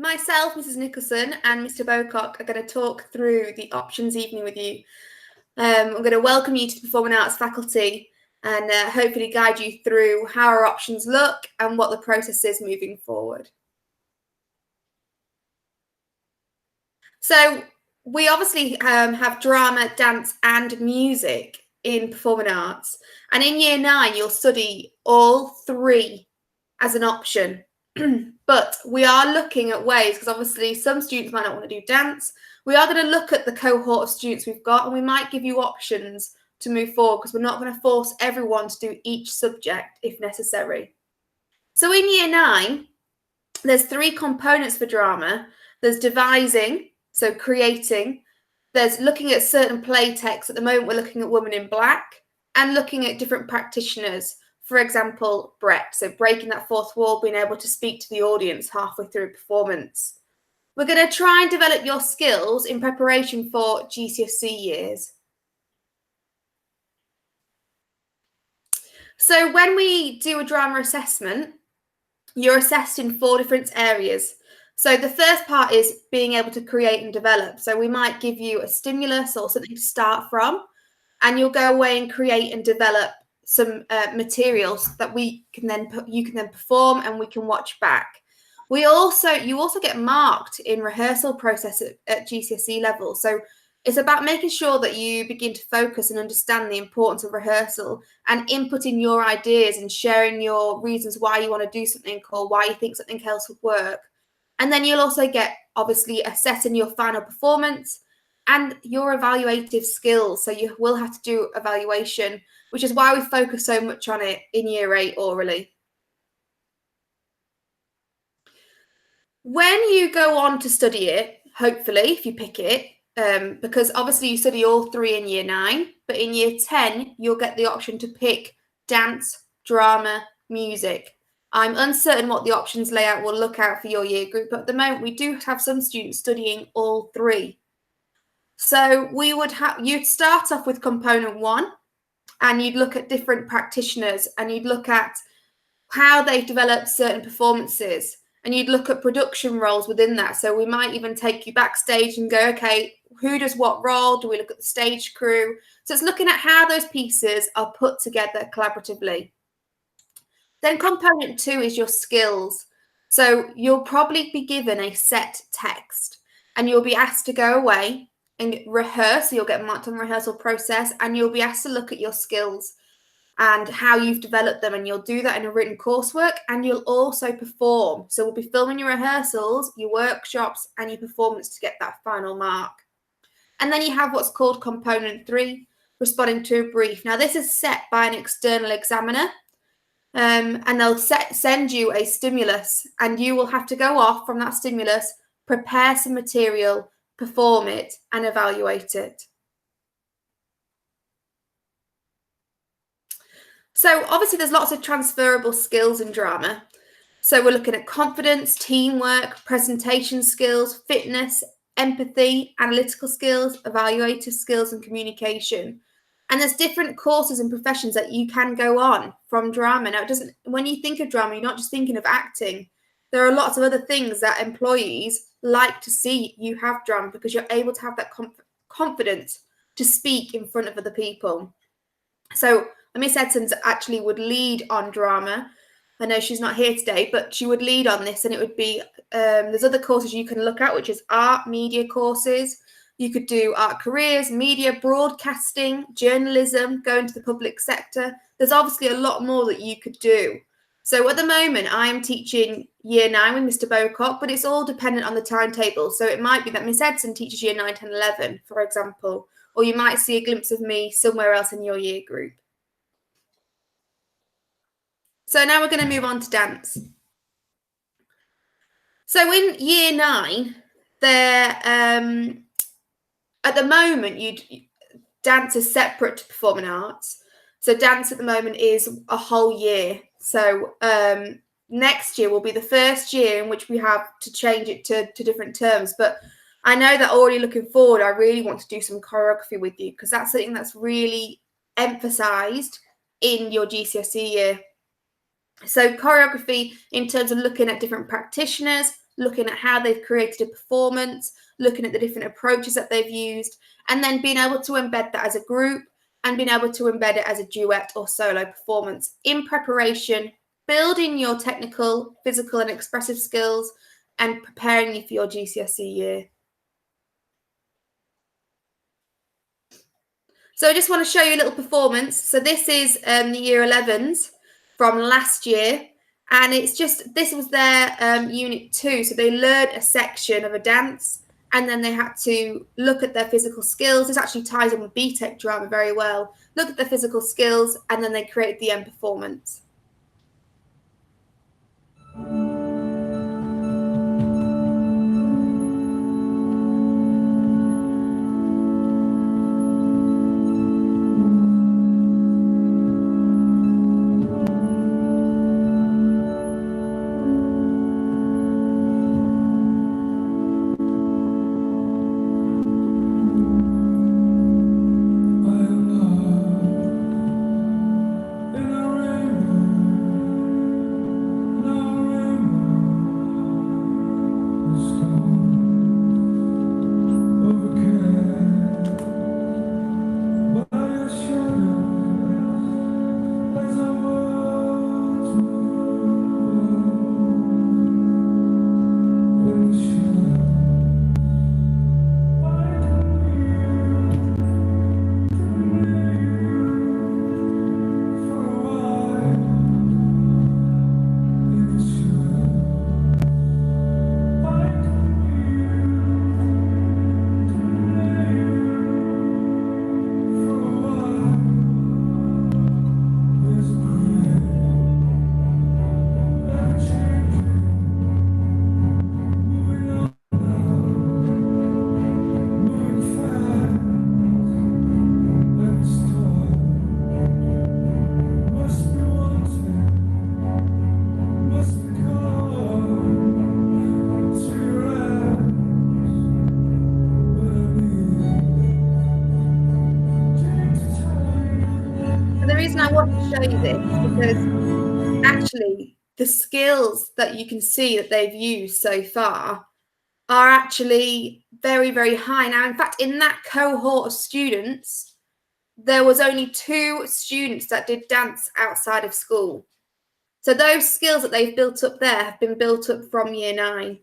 myself, Mrs. Nicholson, and Mr. Bocock are going to talk through the options evening with you. I'm going to welcome you to the Performing Arts faculty and hopefully guide you through how our options look and what the process is moving forward. So we obviously have drama, dance and music in Performing Arts. And in Year 9, you'll study all three as an option. But we are looking at ways, because obviously some students might not want to do dance. We are going to look at the cohort of students we've got, and we might give you options to move forward, because we're not going to force everyone to do each subject if necessary. So in Year 9, there's three components for drama. There's devising, so creating. There's looking at certain play texts. At the moment, we're looking at Woman in Black and looking at different practitioners. For example, Brett, so breaking that fourth wall, being able to speak to the audience halfway through a performance. We're going to try and develop your skills in preparation for GCSE years. So when we do a drama assessment, you're assessed in 4 different areas. So the first part is being able to create and develop. So we might give you a stimulus or something to start from, and you'll go away and create and develop some materials that you can then perform and we can watch back. You also get marked in rehearsal process at GCSE level. So it's about making sure that you begin to focus and understand the importance of rehearsal and inputting your ideas and sharing your reasons why you want to do something or why you think something else would work. And then you'll also get, obviously, assessing your final performance and your evaluative skills. So you will have to do evaluation, which is why we focus so much on it in Year 8 orally. When you go on to study it, hopefully, if you pick it, because obviously you study all 3 in Year 9, but in Year 10, you'll get the option to pick dance, drama, music. I'm uncertain what the options layout will look out for your year group, but at the moment we do have some students studying all 3. So you'd start off with component 1, and you'd look at different practitioners, and you'd look at how they've developed certain performances, and you'd look at production roles within that. So we might even take you backstage and go, okay, who does what role? Do we look at the stage crew? So it's looking at how those pieces are put together collaboratively. Then component 2 is your skills. So you'll probably be given a set text, and you'll be asked to go away and rehearse. So you'll get marked on the rehearsal process, and you'll be asked to look at your skills and how you've developed them, and you'll do that in a written coursework, and you'll also perform. So we'll be filming your rehearsals, your workshops, and your performance to get that final mark. And then you have what's called component 3, responding to a brief. Now this is set by an external examiner, and they'll send you a stimulus, and you will have to go off from that stimulus, prepare some material, perform it, and evaluate it. So obviously there's lots of transferable skills in drama. So we're looking at confidence, teamwork, presentation skills, fitness, empathy, analytical skills, evaluative skills, and communication. And there's different courses and professions that you can go on from drama. Now, when you think of drama, you're not just thinking of acting. There are lots of other things that employees like to see you have drama, because you're able to have that confidence to speak in front of other people. So Miss Edsons actually would lead on drama. I know she's not here today, but she would lead on this, and it would be, there's other courses you can look at, which is art, media courses. You could do art careers, media, broadcasting, journalism, go into the public sector. There's obviously a lot more that you could do. So at the moment, I am teaching Year 9 with Mr. Bocock, but it's all dependent on the timetable. So it might be that Miss Edson teaches Year 9, 10, 11, for example, or you might see a glimpse of me somewhere else in your year group. So now we're going to move on to dance. So in Year 9, at the moment, dance is separate to performing arts. So dance at the moment is a whole year. So next year will be the first year in which we have to change it to different terms. But I know that already looking forward, I really want to do some choreography with you, because that's something that's really emphasised in your GCSE year. So choreography in terms of looking at different practitioners, looking at how they've created a performance, looking at the different approaches that they've used, and then being able to embed that as a group and being able to embed it as a duet or solo performance in preparation, building your technical, physical, and expressive skills, and preparing you for your GCSE year. So I just want to show you a little performance. So this is the Year 11s from last year. And it's just, this was their Unit 2. So they learned a section of a dance and then they had to look at their physical skills. This actually ties in with BTEC drama very well. Look at their physical skills and then they created the end performance. The reason I want to show you this is because actually the skills that you can see that they've used so far are actually very, very high. Now, in fact, in that cohort of students, there was only 2 students that did dance outside of school. So those skills that they've built up there have been built up from Year 9.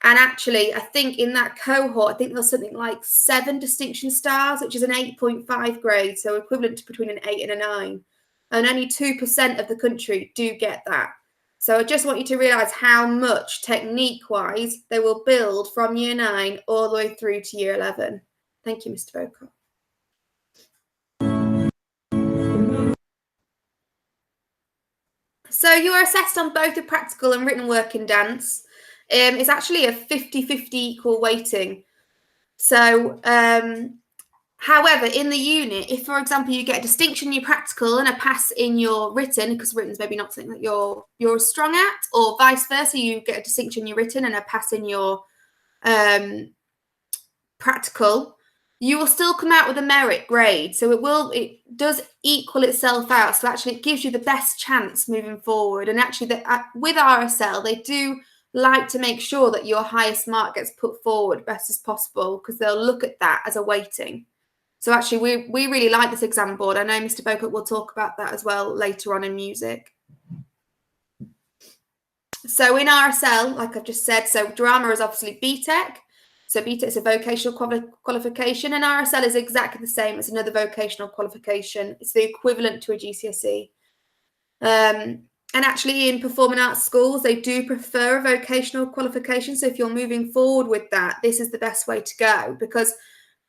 And actually, I think in that cohort, I think there's something like 7 distinction stars, which is an 8.5 grade, so equivalent to between an 8 and a 9. And only 2% of the country do get that. So I just want you to realise how much technique-wise they will build from Year 9 all the way through to Year 11. Thank you, Mr. Bowcott. So you are assessed on both the practical and written work in dance. It's actually a 50-50 equal weighting. So, however, in the unit, if, for example, you get a distinction in your practical and a pass in your written, because written's maybe not something that you're strong at, or vice versa, you get a distinction in your written and a pass in your practical, you will still come out with a merit grade. So it does equal itself out. So actually it gives you the best chance moving forward. And actually with RSL, they do like to make sure that your highest mark gets put forward best as possible, because they'll look at that as a weighting. So actually we really like this exam board. I know Mr. Bowcott will talk about that as well later on in music. So in RSL, like I've just said, so drama is obviously BTEC. So BTEC is a vocational qualification, and RSL is exactly the same as another vocational qualification. It's the equivalent to a GCSE. And actually in performing arts schools, they do prefer a vocational qualification. So if you're moving forward with that, this is the best way to go, because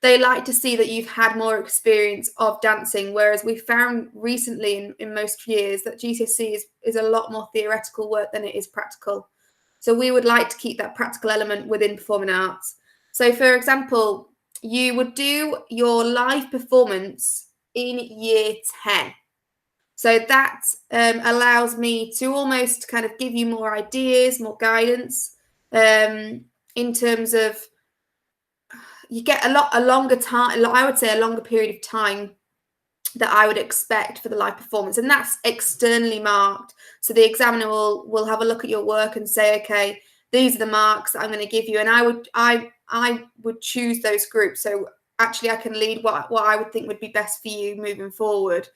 they like to see that you've had more experience of dancing, whereas we found recently in most years that GCSE is a lot more theoretical work than it is practical. So we would like to keep that practical element within performing arts. So, for example, you would do your live performance in Year 10. So that allows me to almost kind of give you more ideas, more guidance in terms of you get a longer time, I would say a longer period of time that I would expect for the live performance. And that's externally marked. So the examiner will have a look at your work and say, okay, these are the marks that I'm going to give you. And I would choose those groups. So actually I can lead what I would think would be best for you moving forward.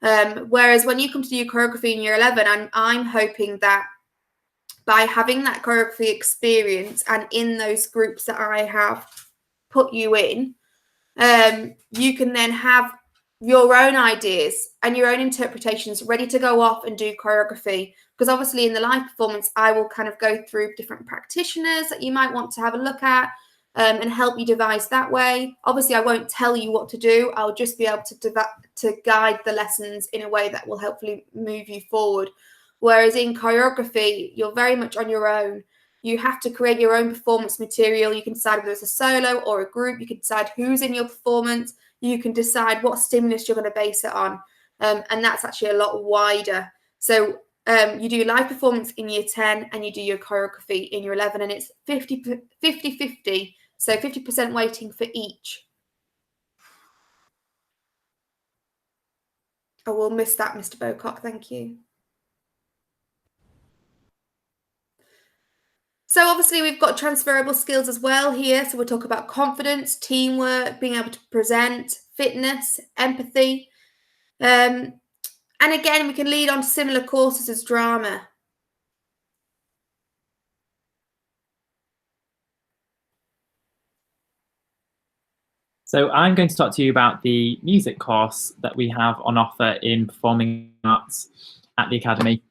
Whereas when you come to do choreography in year 11, I'm hoping that by having that choreography experience and in those groups that I have put you in, you can then have your own ideas and your own interpretations ready to go off and do choreography. Because obviously in the live performance, I will kind of go through different practitioners that you might want to have a look at and help you devise that way. Obviously, I won't tell you what to do. I'll just be able to guide the lessons in a way that will hopefully move you forward. Whereas in choreography, you're very much on your own. You have to create your own performance material. You can decide whether it's a solo or a group. You can decide who's in your performance. You can decide what stimulus you're going to base it on. And that's actually a lot wider. So you do live performance in year 10 and you do your choreography in year 11. And it's 50-50. So 50% weighting for each. I will miss that, Mr. Bocock. Thank you. So obviously we've got transferable skills as well here. So we'll talk about confidence, teamwork, being able to present, fitness, empathy. And again, we can lead on to similar courses as drama. So I'm going to talk to you about the music course that we have on offer in Performing Arts at the Academy.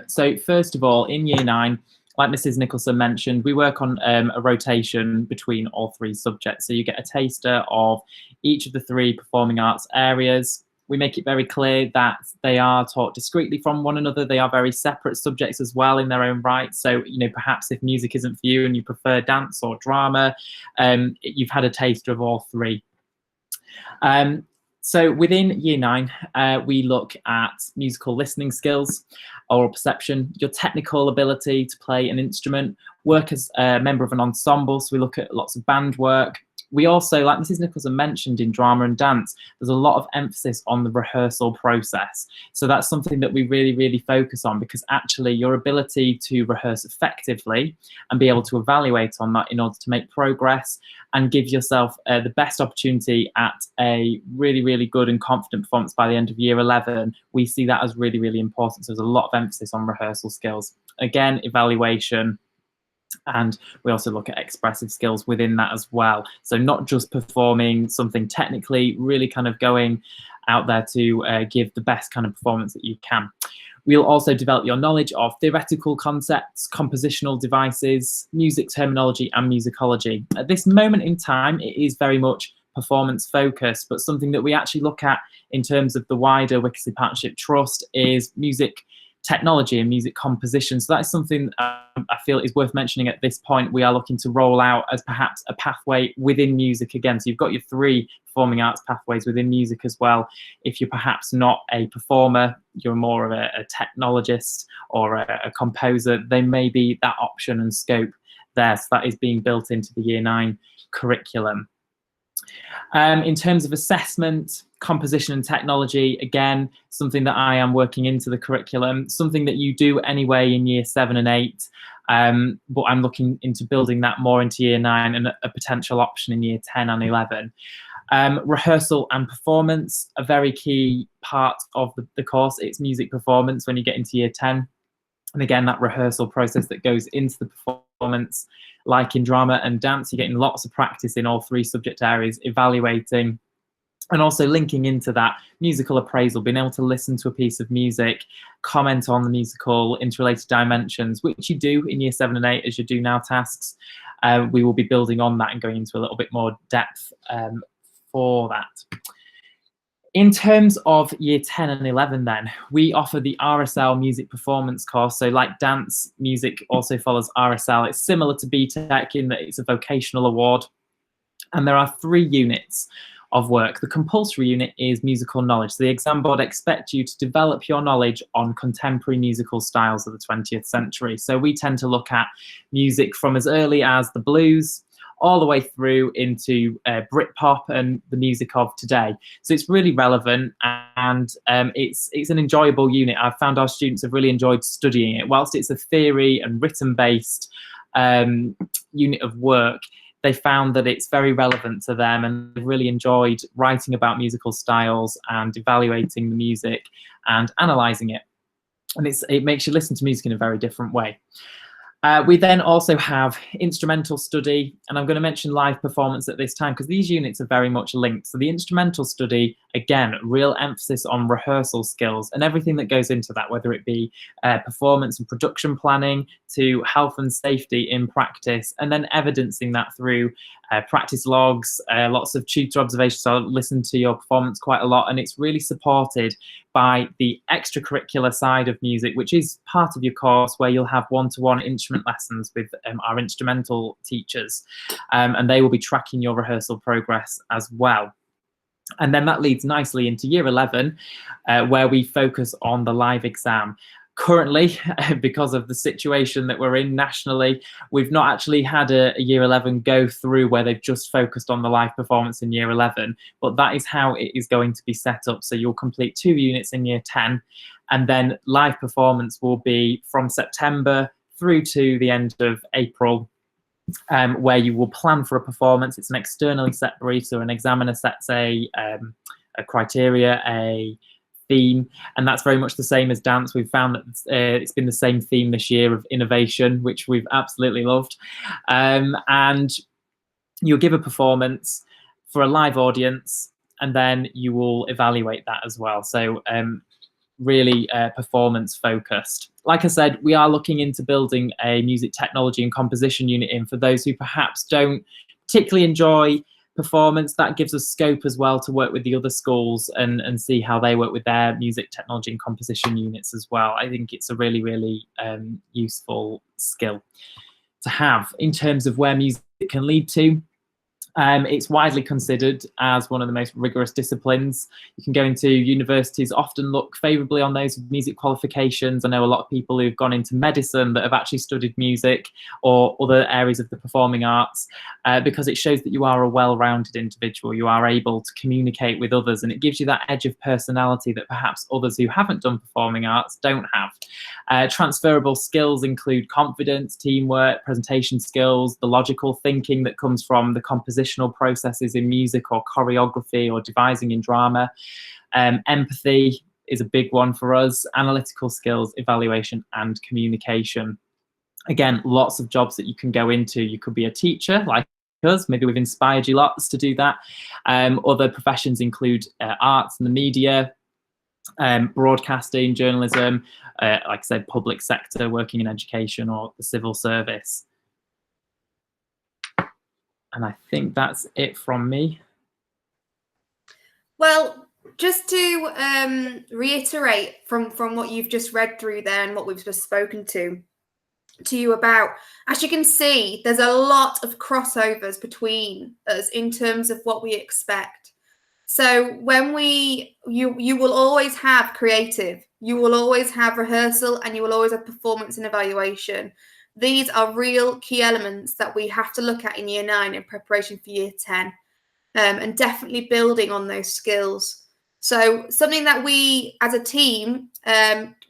So first of all, in year 9, like Mrs. Nicholson mentioned, we work on a rotation between all 3 subjects. So you get a taster of each of the 3 performing arts areas. We make it very clear that they are taught discreetly from one another. They are very separate subjects as well in their own right. So, perhaps if music isn't for you and you prefer dance or drama, you've had a taster of all 3. So within year 9, we look at musical listening skills, oral perception, your technical ability to play an instrument, work as a member of an ensemble. So we look at lots of band work. We also, like Mrs. Nicholson mentioned, in drama and dance, there's a lot of emphasis on the rehearsal process. So that's something that we really, really focus on, because actually your ability to rehearse effectively and be able to evaluate on that in order to make progress and give yourself the best opportunity at a really, really good and confident performance by the end of year 11, we see that as really, really important. So there's a lot of emphasis on rehearsal skills. Again, evaluation. And we also look at expressive skills within that as well. So not just performing something technically, really kind of going out there to give the best kind of performance that you can. We'll also develop your knowledge of theoretical concepts, compositional devices, music terminology, and musicology. At this moment in time, it is very much performance focused, but something that we actually look at in terms of the wider Wickersley Partnership Trust is music technology and music composition. So that's something I feel is worth mentioning at this point. We are looking to roll out as perhaps a pathway within music again. So you've got your 3 performing arts pathways within music as well. If you're perhaps not a performer, you're more of a technologist or a composer, there may be that option and scope there. So that is being built into the year 9 curriculum. In terms of assessment, composition and technology, again, something that I am working into the curriculum, something that you do anyway in year 7 and 8, but I'm looking into building that more into year 9 and a potential option in year 10 and 11. Rehearsal and performance, a very key part of the course. It's music performance when you get into year 10. And again, that rehearsal process that goes into the performance, like in drama and dance, you're getting lots of practice in all 3 subject areas, evaluating, and also linking into that musical appraisal, being able to listen to a piece of music, comment on the musical interrelated dimensions, which you do in year 7 and 8 as you do now tasks. We will be building on that and going into a little bit more depth for that. In terms of year 10 and 11 then, we offer the RSL music performance course. So like dance, music also follows RSL. It's similar to BTEC in that it's a vocational award. And there are 3 units of work. The compulsory unit is musical knowledge. So the exam board expects you to develop your knowledge on contemporary musical styles of the 20th century. So we tend to look at music from as early as the blues all the way through into Britpop and the music of today. So it's really relevant, and it's an enjoyable unit. I've found our students have really enjoyed studying it. Whilst it's a theory and written based unit of work, they found that it's very relevant to them, and they've really enjoyed writing about musical styles and evaluating the music and analysing it. And it makes you listen to music in a very different way. We then also have instrumental study, and I'm going to mention live performance at this time because these units are very much linked. So the instrumental study, again, real emphasis on rehearsal skills and everything that goes into that, whether it be performance and production planning to health and safety in practice, and then evidencing that through practice logs, lots of tutor observations. So I'll listen to your performance quite a lot, and it's really supported by the extracurricular side of music, which is part of your course, where you'll have one-to-one instrument lessons with our instrumental teachers, and they will be tracking your rehearsal progress as well. And then that leads nicely into year 11, where we focus on the live exam. Currently, because of the situation that we're in nationally, we've not actually had a year 11 go through where they've just focused on the live performance in year 11, but that is how it is going to be set up. So you'll complete 2 units in year 10, and then live performance will be from September through to the end of April, where you will plan for a performance. It's an externally set brief, so an examiner sets a criteria, a theme, and that's very much the same as dance. We've found that it's been the same theme this year of innovation, which we've absolutely loved. And you'll give a performance for a live audience, and then you will evaluate that as well. So really performance focused. Like I said, we are looking into building a music technology and composition unit in for those who perhaps don't particularly enjoy performance. That gives us scope as well to work with the other schools and see how they work with their music technology and composition units as well. I think it's a really, really useful skill to have in terms of where music can lead to. It's widely considered as one of the most rigorous disciplines. You can go into universities, often look favourably on those with music qualifications. I know a lot of people who've gone into medicine that have actually studied music or other areas of the performing arts, because it shows that you are a well-rounded individual. You are able to communicate with others, and it gives you that edge of personality that perhaps others who haven't done performing arts don't have. Transferable skills include confidence, teamwork, presentation skills, the logical thinking that comes from the compositional processes in music or choreography or devising in drama. Empathy is a big one for us, analytical skills, evaluation, and communication. Again, lots of jobs that you can go into. You could be a teacher like us, maybe we've inspired you lots to do that. Other professions include arts and the media, broadcasting, journalism, like I said, public sector, working in education or the civil service. And I think that's it from me. Well, just to reiterate from what you've just read through there and what we've just spoken to you about, as you can see, there's a lot of crossovers between us in terms of what we expect. So when you will always have creative, you will always have rehearsal, and you will always have performance and evaluation. These are real key elements that we have to look at in year 9 in preparation for year 10, and definitely building on those skills. So something that we as a team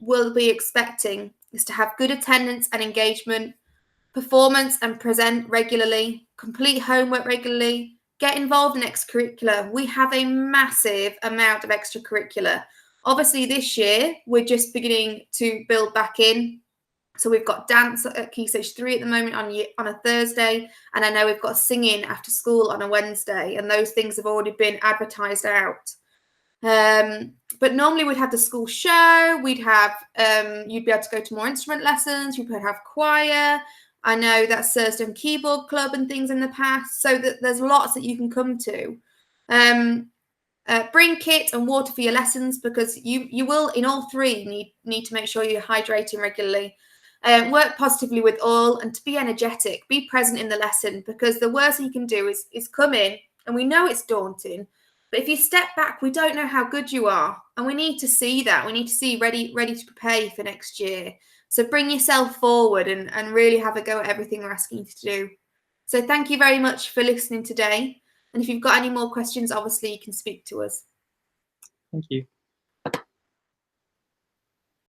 will be expecting is to have good attendance and engagement, performance and present regularly, complete homework regularly, get involved in extracurricular. We have a massive amount of extracurricular. Obviously this year we're just beginning to build back in. So we've got dance at Key Stage 3 at the moment on a Thursday, and I know we've got singing after school on a Wednesday, and those things have already been advertised out. But normally we'd have the school show, we'd have, you'd be able to go to more instrument lessons, you could have choir. I know that's Thursday Keyboard Club and things in the past, so that there's lots that you can come to. Bring kit and water for your lessons, because you will in all 3 need to make sure you're hydrating regularly. Work positively with all, and to be energetic, be present in the lesson, because the worst you can do is come in, and we know it's daunting, but if you step back, we don't know how good you are, and we need to see that. We need to see ready to prepare you for next year. So bring yourself forward and really have a go at everything we're asking you to do. So thank you very much for listening today. And if you've got any more questions, obviously you can speak to us. Thank you.